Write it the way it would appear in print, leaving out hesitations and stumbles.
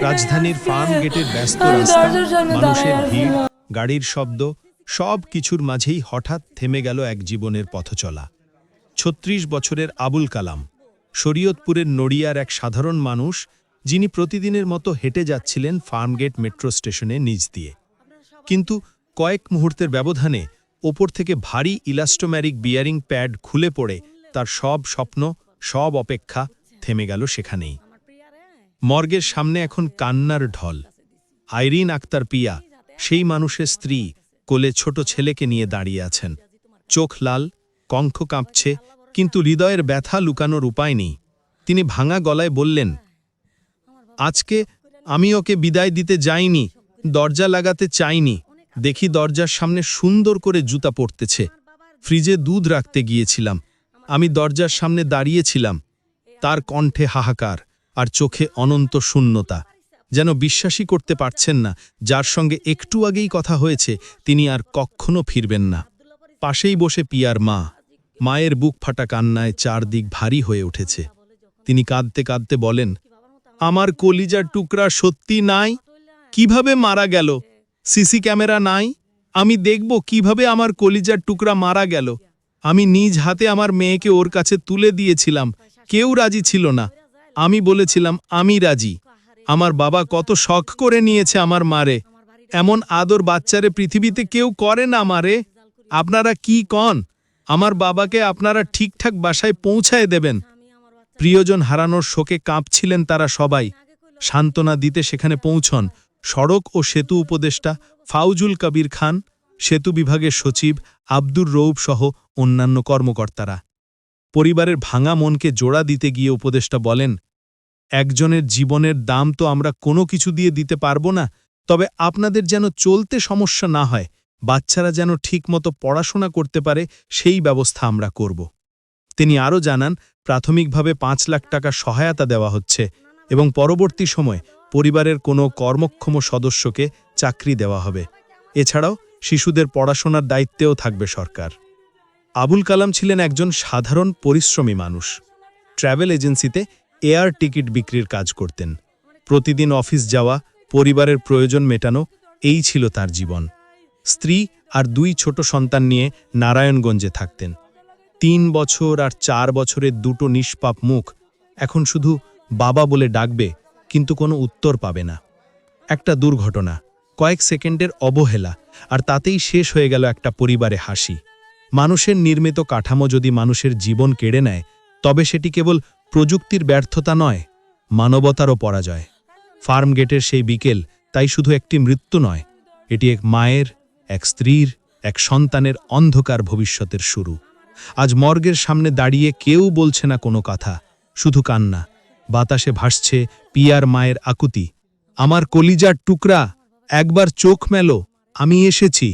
রাজধানীর ফার্ম গেটের ব্যস্ত রাস্তা, মানুষের ভিড়, গাড়ির শব্দ, সব কিছুর মাঝেই হঠাৎ থেমে গেল এক জীবনের পথচলা। ৩৬ বছরের আবুল কালাম, শরীয়তপুরের নড়িয়ার এক সাধারণ মানুষ, যিনি প্রতিদিনের মতো হেঁটে যাচ্ছিলেন ফার্মগেট মেট্রো স্টেশনে নিচ দিয়ে। কিন্তু কয়েক মুহূর্তের ব্যবধানে ওপর থেকে ভারী ইলাস্টোম্যারিক বিয়ারিং প্যাড খুলে পড়ে তার সব স্বপ্ন, সব অপেক্ষা থেমে গেল সেখানেই। মর্গের সামনে এখন কান্নার ঢল। আইরিন আক্তার পিয়া, সেই মানুষের স্ত্রী, কোলে ছোট ছেলেকে নিয়ে দাঁড়িয়ে আছেন। চোখ লাল, কণ্ঠ কাঁপছে, কিন্তু হৃদয়ের ব্যথা লুকানোর উপায় নেই। তিনি ভাঙা গলায় বললেন, আজকে আমি ওকে বিদায় দিতে যাইনি, দরজা লাগাতে চাইনি। দেখি দরজার সামনে সুন্দর করে জুতা পড়তেছে। ফ্রিজে দুধ রাখতে গিয়েছিলাম, আমি দরজার সামনে দাঁড়িয়েছিলাম। তার কণ্ঠে হাহাকার আর চোখে অনন্ত শূন্যতা, যেন বিশ্বাসই করতে পারছেন না যার সঙ্গে একটু আগেই কথা হয়েছে তিনি আর কখনো ফিরবেন না। পাশেই বসে পিয়ার মা, মায়ের বুক ফাটা কান্নায় চারদিক ভারী হয়ে উঠেছে। তিনি কাঁদতে কাঁদতে বলেন, আমার কলিজার টুকরা সত্যি নাই? কিভাবে মারা গেল? সিসি ক্যামেরা নাই? আমি দেখব কিভাবে আমার কলিজার টুকরা মারা গেল। আমি নিজ হাতে আমার মেয়েকে ওর কাছে তুলে দিয়েছিলাম, কেউ রাজি ছিল না। আমি বলেছিলাম আমি রাজি। আমার বাবা কত শখ করে নিয়েছে আমার মারে। এমন আদর বাচ্চারে পৃথিবীতে কেউ করে না মারে। আপনারা কি কন? আমার বাবাকে আপনারা ঠিকঠাক বাসায় পৌঁছায় দেবেন। প্রিয়জন হারানোর শোকে কাঁপছিলেন তারা সবাই। সান্ত্বনা দিতে সেখানে পৌঁছন সড়ক ও সেতু উপদেষ্টা ফাউজুল কবির খান, সেতু বিভাগের সচিব আব্দুর রৌফ সহ অন্যান্য কর্মকর্তারা। পরিবারের ভাঙা মনকে জোড়া দিতে গিয়ে উপদেষ্টা বলেন, একজনের জীবনের দাম তো আমরা কোনো কিছু দিয়ে দিতে পারবো না, তবে আপনাদের যেন চলতে সমস্যা না হয়, বাচ্চারা যেন ঠিকমতো পড়াশোনা করতে পারে সেই ব্যবস্থা আমরা করব। তিনি আরও জানান, প্রাথমিকভাবে ৫ লাখ টাকা সহায়তা দেওয়া হচ্ছে এবং পরবর্তী সময় পরিবারের কোনো কর্মক্ষম সদস্যকে চাকরি দেওয়া হবে। এছাড়াও শিশুদের পড়াশোনার দায়িত্বেও থাকবে সরকার। আবুল কালাম ছিলেন একজন সাধারণ পরিশ্রমী মানুষ। ট্রাভেল এজেন্সিতে এয়ার টিকিট বিক্রির কাজ করতেন। প্রতিদিন অফিস যাওয়া, পরিবারের প্রয়োজন মেটানো, এই ছিল তার জীবন। স্ত্রী আর 2 ছোট সন্তান নিয়ে নারায়ণগঞ্জে থাকতেন। 3 বছর আর 4 বছরের 2টো নিষ্পাপ মুখ এখন শুধু বাবা বলে ডাকবে, কিন্তু কোনো উত্তর পাবে না। একটা দুর্ঘটনা, কয়েক সেকেন্ডের অবহেলা, আর তাতেই শেষ হয়ে গেল একটা পরিবারে হাসি। মানুষের নির্মিত কাঠামো যদি মানুষের জীবন কেড়ে নেয়, তবে সেটি কেবল প্রযুক্তির ব্যর্থতা নয়, মানবতারও পরাজয়। ফার্মগেটের সেই বিকেল তাই শুধু একটি মৃত্যু নয়, এটি এক মায়ের, এক স্ত্রীর, এক সন্তানের অন্ধকার ভবিষ্যতের শুরু। আজ মর্গের সামনে দাঁড়িয়ে কেউ বলছে না কোনো কথা, শুধু কান্না। বাতাসে ভাসছে পিয়ার মায়ের আকুতি, আমার কলিজার টুকরা, একবার চোখ মেলো, আমি এসেছি।